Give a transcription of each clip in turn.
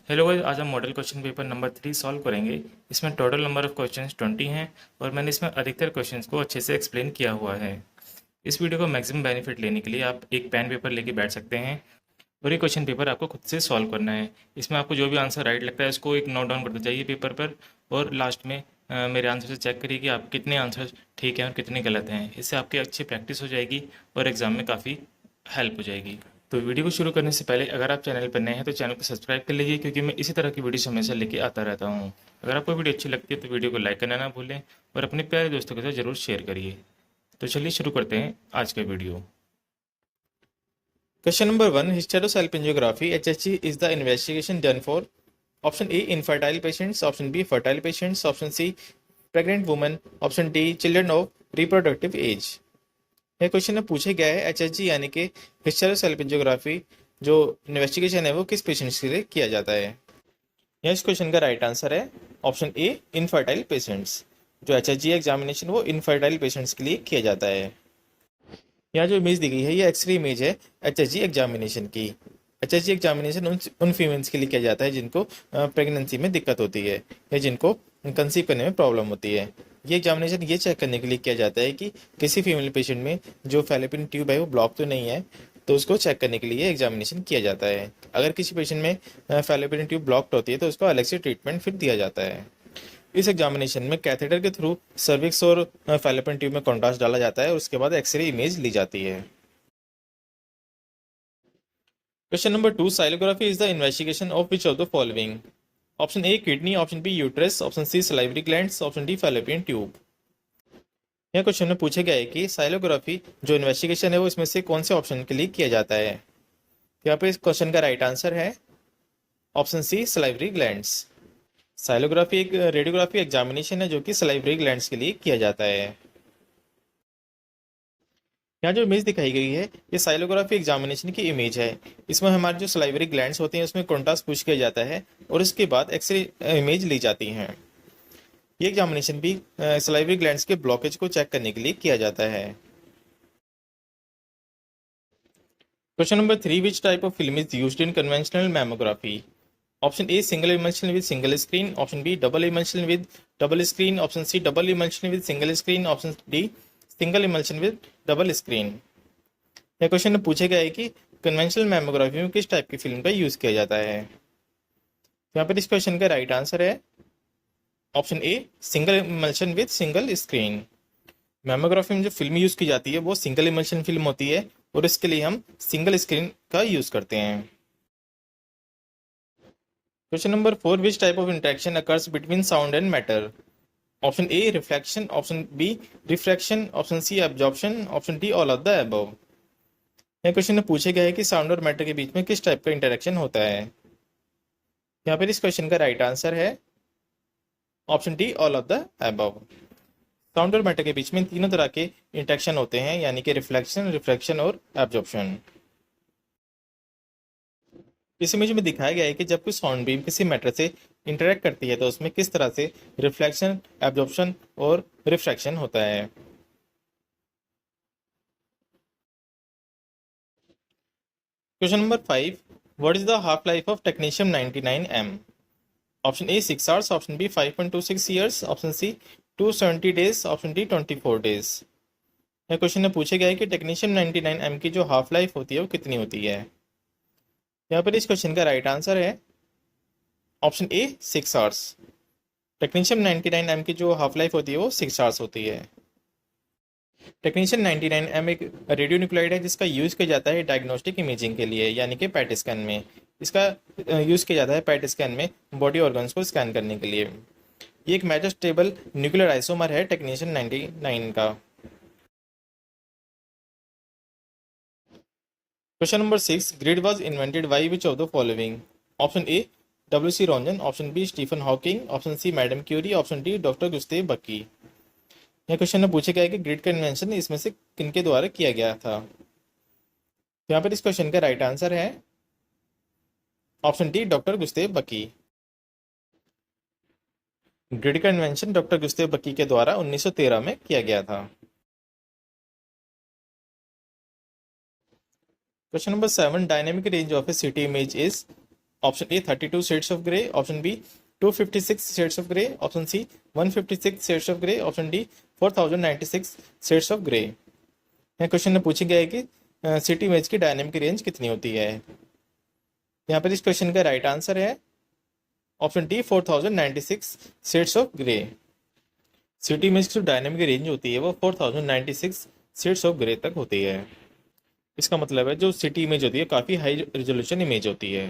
Hello guys, आज हम model question paper number 3 solve करेंगे। इसमें टोटल नंबर ऑफ क्वेश्चंस 20 हैं और मैंने इसमें अधिकतर क्वेश्चंस को अच्छे से एक्सप्लेन किया हुआ है। इस वीडियो को मैक्सिमम बेनिफिट लेने के लिए आप एक पेन पेपर लेके बैठ सकते हैं और ये क्वेश्चन पेपर आपको खुद से सॉल्व करना है। इसमें आपको जो भी आंसर राइट लगता है उसको एक नोट डाउन करना चाहिए पेपर पर, और लास्ट में मेरे आंसर से चेक करिए कि आप कितने आंसर ठीक हैं और कितने गलत हैं। इससे आपकी अच्छी प्रैक्टिस हो जाएगी और एग्जाम में काफ़ी हेल्प हो जाएगी। तो वीडियो को शुरू करने से पहले अगर आप चैनल पर नए हैं तो चैनल को सब्सक्राइब कर लीजिए, क्योंकि मैं इसी तरह की वीडियो हमेशा लेके आता रहता हूँ। अगर आपको वीडियो अच्छी लगती है तो वीडियो को लाइक करना ना भूलें और अपने प्यारे दोस्तों के साथ ज़रूर शेयर करिए। तो चलिए शुरू करते हैं आज का video. Question number 1. Hysterosalpingiography (HSG) is the investigation done for option A infertile patients, option B fertile patients, option C pregnant women, option D children of reproductive age। यह क्वेश्चन में पूछा गया है HSG यानी कि हिस्टेरोसैल्पिंजियोग्राफी जो इन्वेस्टिगेशन है वो किस पेशेंट्स के लिए किया जाता है। यह इस क्वेश्चन का राइट आंसर है ऑप्शन ए इनफर्टाइल पेशेंट्स। जो HSG एग्जामिनेशन वो इनफर्टाइल पेशेंट्स के लिए किया जाता है। यहाँ जो इमेज दी गई है ये एक्सरे इमेज है HSG एग्जामिनेशन की। HSG एग्जामिनेशन उन फीमेल्स के लिए किया जाता है जिनको प्रेगनेंसी में दिक्कत होती है या जिनको कंसीव करने में प्रॉब्लम होती है। ये एग्जामिनेशन ये चेक करने के लिए किया जाता है कि किसी फीमेल पेशेंट में जो फैलोपियन ट्यूब है वो ब्लॉक तो नहीं है, तो उसको चेक करने के लिए एग्जामिनेशन किया जाता है। अगर किसी पेशेंट में फैलोपियन ट्यूब ब्लॉक्ड होती है तो उसको अलग से ट्रीटमेंट फिर दिया जाता है। इस एग्जामिनेशन में कैथेटर के थ्रू सर्विक्स और फैलोपियन ट्यूब में कॉन्ट्रास्ट डाला जाता है और उसके बाद एक्सरे इमेज ली जाती है। Question number 2. Sialography is the investigation of which of the following. Option A kidney, option B uterus, option C salivary glands, option D fallopian tube. यह क्वेश्चन में पूछा गया है कि साइलोग्राफी जो इन्वेस्टिगेशन है वो इसमें से कौन से ऑप्शन के लिए किया जाता है। यहाँ पे इस क्वेश्चन का राइट आंसर है ऑप्शन सी सलाइवरी ग्लैंड्स। साइलोग्राफी एक रेडियोग्राफी एग्जामिनेशन है जो कि सलाइवरी ग्लैंड्स के लिए किया जाता है। यहाँ जो इमेज दिखाई गई है ये साइलोग्राफी एग्जामिनेशन की इमेज है। इसमें हमारे जो सलाइवरी ग्लैंड्स होते हैं उसमें कॉन्ट्रास्ट पुश किया जाता है और इसके बाद एक्सरे इमेज ली जाती हैं। ये एग्जामिनेशन भी सलाइवरी ग्लैंड्स के ब्लॉकेज को चेक करने के लिए किया जाता है। Question number 3. Which type of film is used in conventional mammography. Option A single emulsion with single screen, option B double emulsion with double screen, option C double emulsion with single screen, option D single emulsion with double screen. यह question में पूछा गया है कि conventional mammography में किस type की film का यूज किया जाता है। यहाँ पर इस क्वेश्चन का राइट आंसर है option A single emulsion with single screen. Mammography में जो फिल्म यूज की जाती है वो सिंगल इमल्शन फिल्म होती है और इसके लिए हम सिंगल स्क्रीन का यूज करते हैं। Question number 4. Which type of interaction occurs between sound and matter. Option A reflection, option B refraction, option C absorption, option D all of the above. यह क्वेश्चन में पूछा गया है कि साउंड और मैटर के बीच में किस टाइप का इंटरेक्शन होता है। यहाँ पर इस क्वेश्चन का राइट आंसर है option D all of the above. Sound और मैटर के बीच में तीनों तरह के इंटरेक्शन होते हैं, यानी कि रिफ्लेक्शन, रिफ्रैक्शन और एब्जॉर्प्शन। इस इमेज में दिखाया गया है कि जब कोई साउंड बीम किसी मैटर से इंटरेक्ट करती है तो उसमें किस तरह से रिफ्लेक्शन, एब्जॉर्प्शन और रिफ्रैक्शन होता है। Question number 5. What is the half life of technetium 99M। Option A 6 hours, option B 5.26 years, option C 270 days, option D 24 days. यह क्वेश्चन में पूछा गया है कि टेक्नीशियम 99M की जो हाफ लाइफ होती है वो कितनी होती है। यहाँ पर इस क्वेश्चन का राइट आंसर है option A 6 hours. Technetium 99M की जो हाफ लाइफ होती है वो 6 आवर्स होती है। टेक्नीशियन 99M एक रेडियो न्यूक्लाइड है जिसका यूज किया जाता है डायग्नोस्टिक इमेजिंग के लिए, यानी कि पैट स्कैन में। इसका यूज किया जाता है पैट स्कैन में बॉडी ऑर्गन्स को स्कैन करने के लिए। ये एक मेटास्टेबल न्यूक्लियर आइसोमर है टेक्नीशियन 99 का। Question number 6. Grid was invented by which of the following. Option A W.C. Roentgen, option B Stephen Hawking, option C madam Curie, option D doctor Gustav Bucky. यह question में पूछा गया है कि grid का invention इसमें से किनके द्वारा किया गया था। यहाँ पर इस क्वेश्चन का राइट आंसर है ऑप्शन डी डॉक्टर गुस्तेव बकी। ग्रिड का इन्वेंशन डॉक्टर गुस्तेव बकी के द्वारा 1913 में किया गया था। Question number 7. Dynamic range of a CT image is option A 32 shades of grey, option B 256 shades of grey, option C 156 shades of grey, option D 4096 shades of grey. यहाँ question में पूछा गया है कि सिटी इमेज की dynamic range कितनी होती है। यहाँ पर इस क्वेश्चन का राइट आंसर है option D 4096 shades of grey. CT image की जो डायनेमिक रेंज होती है वो 4096 शेड्स ऑफ ग्रे तक होती है। इसका मतलब है जो सिटी इमेज होती है काफ़ी हाई रेजोल्यूशन इमेज होती है।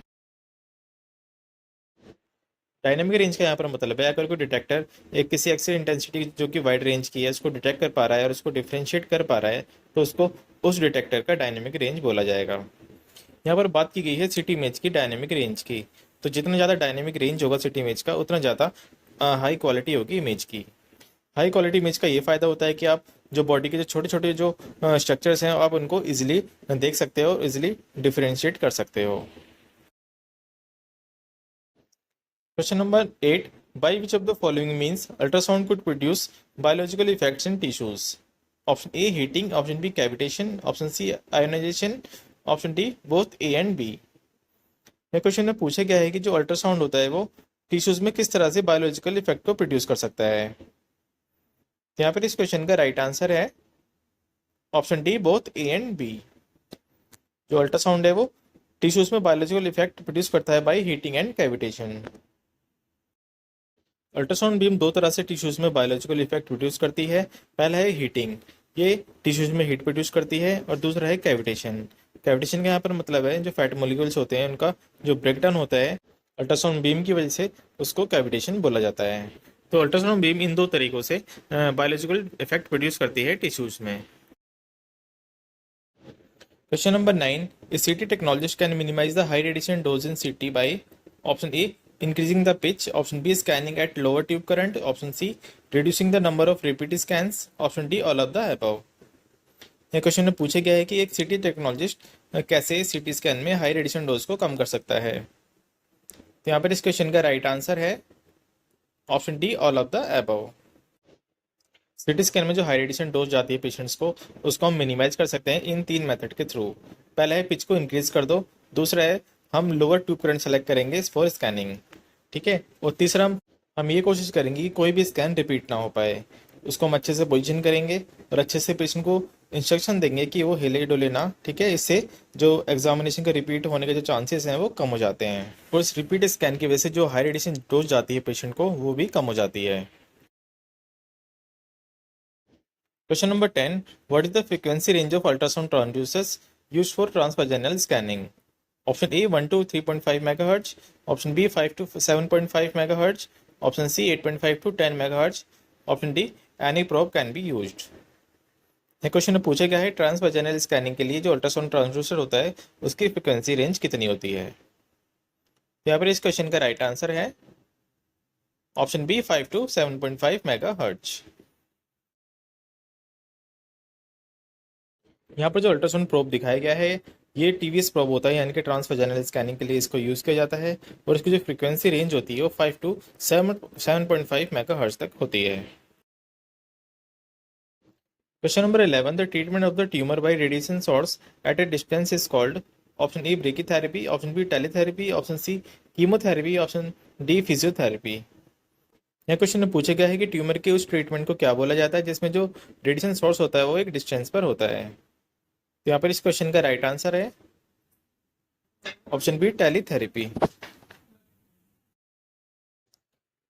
डायनेमिक रेंज का यहाँ पर मतलब है अगर कोई डिटेक्टर एक किसी एक्सेस इंटेंसिटी जो कि वाइड रेंज की है उसको डिटेक्ट कर पा रहा है और उसको डिफ्रेंशिएट कर पा रहा है तो उसको उस डिटेक्टर का डायनेमिक रेंज बोला जाएगा। यहाँ पर बात की गई है सिटी इमेज की डायनेमिक रेंज की। तो जितना ज़्यादा डायनेमिक रेंज होगा सिटी इमेज का उतना ज़्यादा हाई क्वालिटी होगी इमेज की। हाई क्वालिटी इमेज का ये फ़ायदा होता है कि आप जो बॉडी के जो छोटे छोटे जो स्ट्रक्चर्स हैं आप उनको ईजिली देख सकते हो और ईजिली डिफ्रेंशिएट कर सकते हो। Question number 8. By which of the following means ultrasound could produce biological effects in tissues? Option A heating, option B cavitation, option C ionization, option D both A and B। ये question में पूछा गया है कि जो ultrasound होता है वो टिश्यूज में किस तरह से बायोलॉजिकल इफेक्ट को प्रोड्यूस कर सकता है। यहाँ पर इस क्वेश्चन का राइट आंसर है option D both A and B. जो अल्ट्रासाउंड है वो टिश्यूज में बायोलॉजिकल इफेक्ट प्रोड्यूस करता है by heating and cavitation. Ultrasound beam दो तरह से टिश्यूज में बायोलॉजिकल इफेक्ट प्रोड्यूस करती है। पहला है हीटिंग, ये टिश्यूज में हीट प्रोड्यूस करती है, और दूसरा है कैविटेशन। कैविटेशन का यहाँ पर मतलब है जो फैट मोलिक्यूल्स होते हैं उनका जो ब्रेकडाउन होता है अल्ट्रासाउंड बीम की वजह से उसको कैविटेशन बोला जाता है। तो अल्ट्रासाउंड बीम इन दो तरीकों से बायोलॉजिकल इफेक्ट प्रोड्यूस करती है टिश्यूज में। Question number 9. A CT technologist can minimize the high radiation dose in CT by option A increasing the pitch, option B scanning at lower tube current, option C reducing the number of repeat scans, option D all of the above। ये question में पूछा गया है कि एक सीटी technologist कैसे CT scan में हाई रेडिएशन डोज को कम कर सकता है। तो यहाँ पर इस क्वेश्चन का राइट आंसर है option D all of the above. CT scan में जो हाई रेडिएशन डोज जाती है पेशेंट्स को उसको हम मिनिमाइज कर सकते हैं इन तीन मेथड के थ्रू। पहला है पिच को इंक्रीज कर दो, दूसरा है हम लोअर ट्यूब करंट सेलेक्ट करेंगे फॉर स्कैनिंग, ठीक है, और तीसरा हम ये कोशिश करेंगे कि कोई भी स्कैन रिपीट ना हो पाए। उसको हम अच्छे से पोजीशन करेंगे और अच्छे से पेशेंट को इंस्ट्रक्शन देंगे कि वो हिले डोले ना, ठीक है। इससे जो एग्जामिनेशन का रिपीट होने के जो चांसेस हैं वो कम हो जाते हैं और इस रिपीट स्कैन की वजह से जो हाई रेडिएशन डोज जाती है पेशेंट को वो भी कम हो जाती है। Question number 10. What is the frequency range of ultrasound transducers used for transvaginal scanning? Option A 1 to 3.5 MHz, option B 5 to 7.5 MHz, option C 8.5 to 10 MHz, option D any probe can be used। ये question में पूछा गया है ट्रांसवाजिनल scanning के लिए जो ultrasound transducer होता है उसकी फ्रिक्वेंसी रेंज कितनी होती है। यहाँ पर इस क्वेश्चन का राइट आंसर है ऑप्शन बी 5 to 7.5 MHz। यहाँ पर जो अल्ट्रासाउंड प्रोब दिखाया गया है ये टीवीएस प्रोब होता है, यानी कि ट्रांसवाजिनल स्कैनिंग के लिए इसको यूज़ किया जाता है और इसकी जो फ्रीक्वेंसी रेंज होती है वो 5 to 7.5 मेगाहर्ट्ज तक होती है। Question number 11. The treatment of the tumour by radiation source at a distance is called option A brachytherapy, option B teletherapy, option C chemotherapy, option D physiotherapy. यह question में पूछा गया है कि ट्यूमर के उस ट्रीटमेंट को क्या बोला जाता है जिसमें जो रेडिएशन सोर्स होता है वो एक डिस्टेंस पर होता है। तो यहाँ पर इस क्वेश्चन का राइट आंसर है ऑप्शन बी टेलीथेरेपी।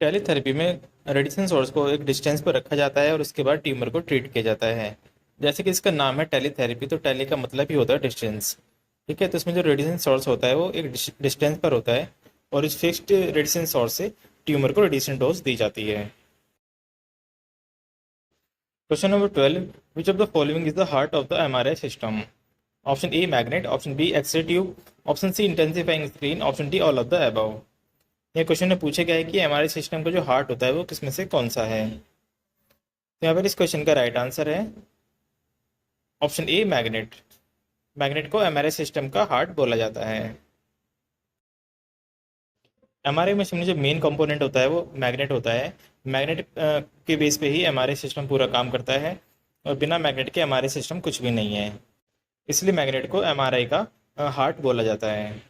टेलीथेरेपी में रेडिएशन सोर्स को एक डिस्टेंस पर रखा जाता है और उसके बाद ट्यूमर को ट्रीट किया जाता है। जैसे कि इसका नाम है टेलीथेरेपी, तो टेली का मतलब ही होता है डिस्टेंस, ठीक है। तो इसमें जो रेडिएशन सोर्स होता है वो एक डिस्टेंस पर होता है और इस फिक्स्ड रेडिएशन सोर्स से ट्यूमर को रेडिएशन डोज दी जाती है। Question number 12. Which of the following is the heart of the MRI system? Option A magnet, option B X ray tube, option C intensifying screen, option D all of the above. यह question में पूछा गया है कि MRI system का जो heart होता है वो किसमें से कौन सा है। तो यहाँ पर इस क्वेश्चन का राइट आंसर है ऑप्शन ए मैग्नेट। मैग्नेट को एमआरआई सिस्टम का हार्ट बोला जाता है। एमआरआई मशीन में जो मेन कंपोनेंट होता है वो मैग्नेट होता है। मैग्नेट के बेस पे ही एमआरआई सिस्टम पूरा काम करता है और बिना मैग्नेट के एमआरआई सिस्टम कुछ भी नहीं है, इसलिए मैग्नेट को एमआरआई का हार्ट बोला जाता है।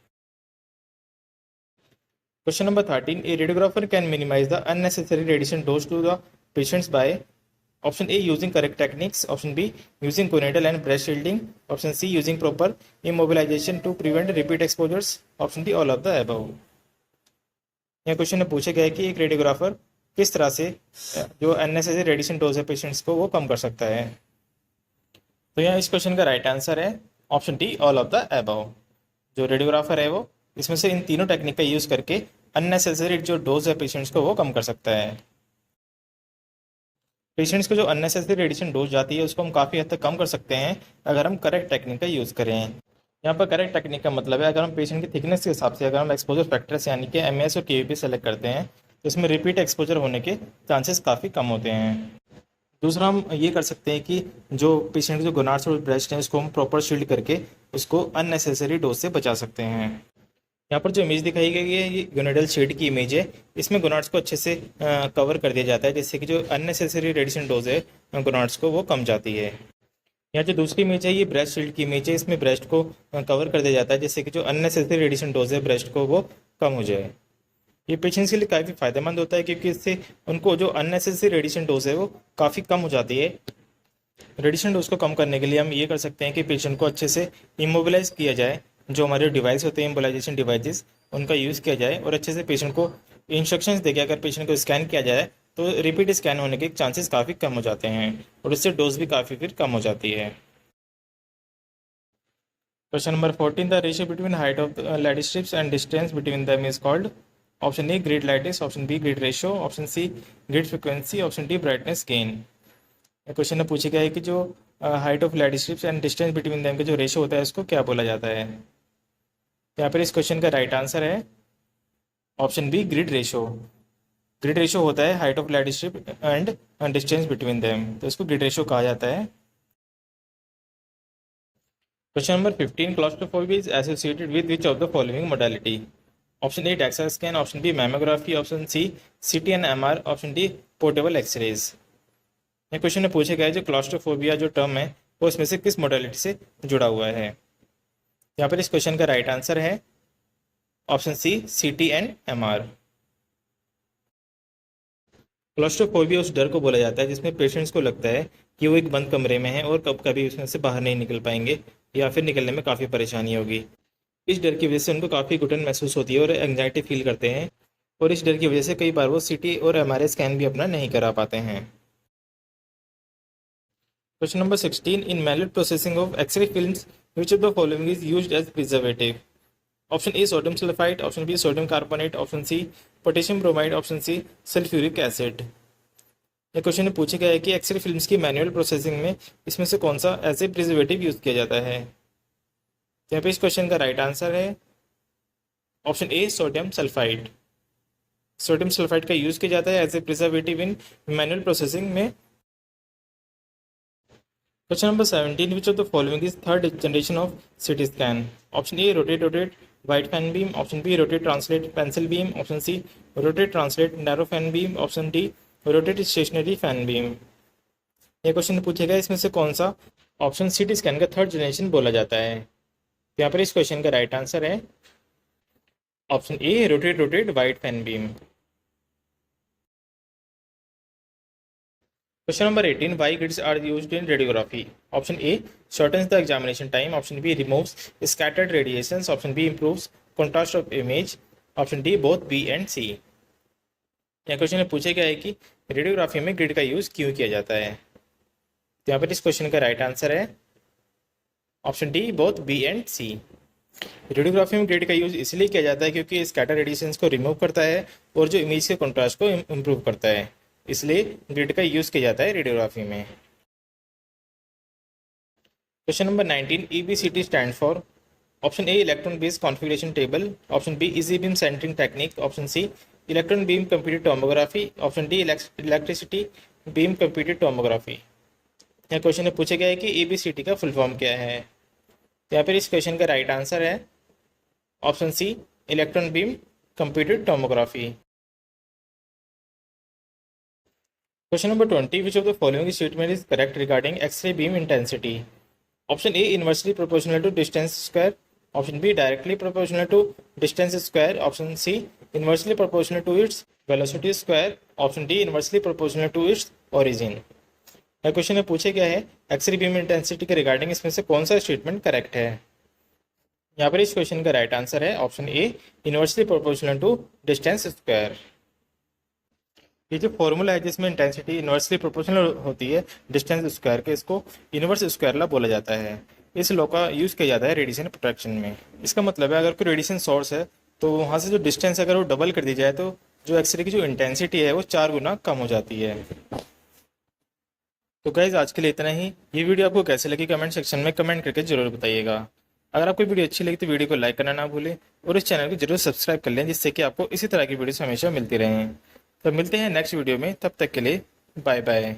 Question number 13. A radiographer can minimize the unnecessary radiation dose to the patients by option A using correct techniques, option B using gonadal and breast shielding, option C using proper immobilization to prevent repeat exposures, option D all of the above. यह question में पूछा गया है कि एक radiographer किस तरह से जो अननेसेसरी रेडिएशन डोज है पेशेंट्स को वो कम कर सकता है। तो यहाँ इस क्वेश्चन का राइट आंसर है option D all of the above. जो रेडियोग्राफर है वो इसमें से इन तीनों टेक्निक का यूज़ करके अननेसेसरी जो डोज है पेशेंट्स को वो कम कर सकता है। पेशेंट्स को जो अननेसेसरी रेडिएशन डोज जाती है उसको हम काफ़ी हद तक कम कर सकते हैं अगर हम करेक्ट टेक्निक का यूज़ करें। यहाँ पर करेक्ट टेक्निक का मतलब है अगर हम पेशेंट की थिकनेस के हिसाब से अगर हम एक्सपोजर फैक्टर्स यानी कि एमएस और केवीपी सेलेक्ट करते हैं तो इसमें रिपीट एक्सपोजर होने के चांसेस काफ़ी कम होते हैं। दूसरा हम ये कर सकते हैं कि जो पेशेंट जो गोनाड्स और ब्रेस्ट हैं उसको हम प्रॉपर शील्ड करके उसको अननेसेसरी डोज से बचा सकते हैं। यहाँ पर जो इमेज दिखाई गई है ये गोनाडल शील्ड की इमेज है। इसमें गोनाड्स को अच्छे से कवर कर दिया जाता है जिससे कि जो अननेसेसरी रेडिएशन डोज है गोनाड्स को वो कम जाती है। यहाँ जो दूसरी इमेज है ये ब्रेस्ट शील्ड की इमेज है। इसमें ब्रेस्ट को कवर कर दिया जाता है जिससे कि जो अननेसेसरी रेडिएशन डोज है ब्रेस्ट को वो कम हो जाए। ये पेशेंट्स के लिए काफ़ी फायदेमंद होता है क्योंकि इससे उनको जो अननेसेसरी रेडिएशन डोज है वो काफ़ी कम हो जाती है। रेडिएशन डोज को कम करने के लिए हम ये कर सकते हैं कि पेशेंट को अच्छे से इमोबिलाइज किया जाए। जो हमारे डिवाइस होते हैं इमोबिलाइजेशन डिवाइसेस उनका यूज़ किया जाए और अच्छे से पेशेंट को इंस्ट्रक्शंस देके अगर पेशेंट को स्कैन किया जाए तो रिपीट स्कैन होने के चांसेस काफ़ी कम हो जाते हैं और इससे डोज भी काफ़ी फिर कम हो जाती है। Question number 14. The ratio between height of lattice strips and distance between them is called option A grid lattice, option B grid ratio, option C grid frequency, option D brightness gain. Question में पूछा गया है कि जो height of lattice strips and distance between them का जो ratio होता है उसको क्या बोला जाता है। यहाँ पर इस क्वेश्चन का राइट आंसर है option B grid ratio. Grid ratio होता है height of lattice strip and distance between them, तो इसको ग्रिड रेशियो कहा जाता है। Question number 15. Claustrophobia is associated with which of the following modality. Option A DEXA scan, option B mammography, option C CT and MR, option D portable X rays. ये question में पूछा गया है जो क्लॉस्ट्रोफोबिया जो टर्म है वो इसमें से किस मोडालिटी से जुड़ा हुआ है। यहाँ पर इस क्वेश्चन का राइट आंसर है option C CT and MR. Claustrophobia उस डर को बोला जाता है जिसमें पेशेंट्स को लगता है कि वो एक बंद कमरे में है और कब कभी उसमें से बाहर नहीं निकल पाएंगे या फिर निकलने में काफ़ी परेशानी होगी। इस डर की वजह से उनको काफ़ी घुटन महसूस होती है और एंग्जाइटी फील करते हैं और इस डर की वजह से कई बार वो सीटी और एमआरआई स्कैन भी अपना नहीं करा पाते हैं। Question number 16. In manual processing of X ray films which of the following is used as preservative. Option A sodium sulphide, option B sodium carbonate, option C potassium bromide, option C sulphuric acid. ये question में पूछा गया है कि X ray films की manual processing में इसमें से कौन सा एज ए प्रिजर्वेटिव यूज किया जाता है। यहाँ पे इस क्वेश्चन का राइट आंसर है option A sodium sulphide. Sodium sulphide का यूज किया जाता है as a preservative in manual processing में। Question number 17. Which of the following is third generation of CT scan. Option A rotate white fan beam, option B rotate translate pencil beam, option C rotate translate narrow fan beam, option D rotate stationary fan beam. ये question पूछेगा इसमें से कौन सा option CT scan का third generation बोला जाता है। यहाँ पर इस क्वेश्चन का राइट आंसर है option A rotate white fan beam. Question number 18. Why grids are used in radiography. Option A shortens the examination time, option B removes scattered radiations, option B improves contrast of image, option D both B and C. यह question में पूछा गया है कि radiography में grid का use क्यों किया जाता है। तो यहाँ पर इस क्वेश्चन का राइट आंसर है option D both B and C. Radiography में ग्रिड का यूज इसलिए किया जाता है क्योंकि स्कैटर रेडिएशंस को रिमूव करता है और जो इमेज के कॉन्ट्रास्ट को इम्प्रूव करता है, इसलिए ग्रिड का यूज किया जाता है रेडियोग्राफी में। Question number 19. EBCT stand for option A electron based configuration table, option B easy beam centering technique, option C electron beam computed tomography, option D electricity beam computed tomography. यह question में पूछा गया है कि EBCT का full form क्या है। यहाँ पर इस क्वेश्चन का राइट आंसर है option C electron beam computed tomography. Question number 20. Which of the following statement is correct regarding x-ray beam intensity. Option A inversely proportional to distance square, option B directly proportional to distance square, option C inversely proportional to its velocity square, option D inversely proportional to its origin. Question में पूछे क्या है, x-ray beam intensity के regarding इसमें से कौन सा statement correct है। यहाँ पर इस क्वेश्चन का राइट आंसर है option A inversely proportional to distance square. ये जो फॉर्मूला है जिसमें इंटेंसिटी इनवर्सली प्रोपोर्शनल होती है डिस्टेंस स्क्वायर के, इसको इनवर्स स्क्वायर लॉ बोला जाता है। इस लॉ का यूज़ किया जाता है रेडिएशन प्रोटेक्शन में। इसका मतलब है अगर कोई रेडिएशन सोर्स है तो वहाँ से जो डिस्टेंस अगर वो डबल कर दी जाए तो जो एक्सरे की जो इंटेंसिटी है वो 4 गुना कम हो जाती है। तो गाइज आज के लिए इतना ही। ये वीडियो आपको कैसे लगी कमेंट सेक्शन में कमेंट करके जरूर बताइएगा। अगर आपको वीडियो अच्छी लगी तो वीडियो को लाइक करना ना भूलें और इस चैनल को जरूर सब्सक्राइब कर लें, जिससे कि आपको इसी तरह की वीडियोस हमेशा मिलती रहें। तो मिलते हैं नेक्स्ट वीडियो में, तब तक के लिए बाय बाय।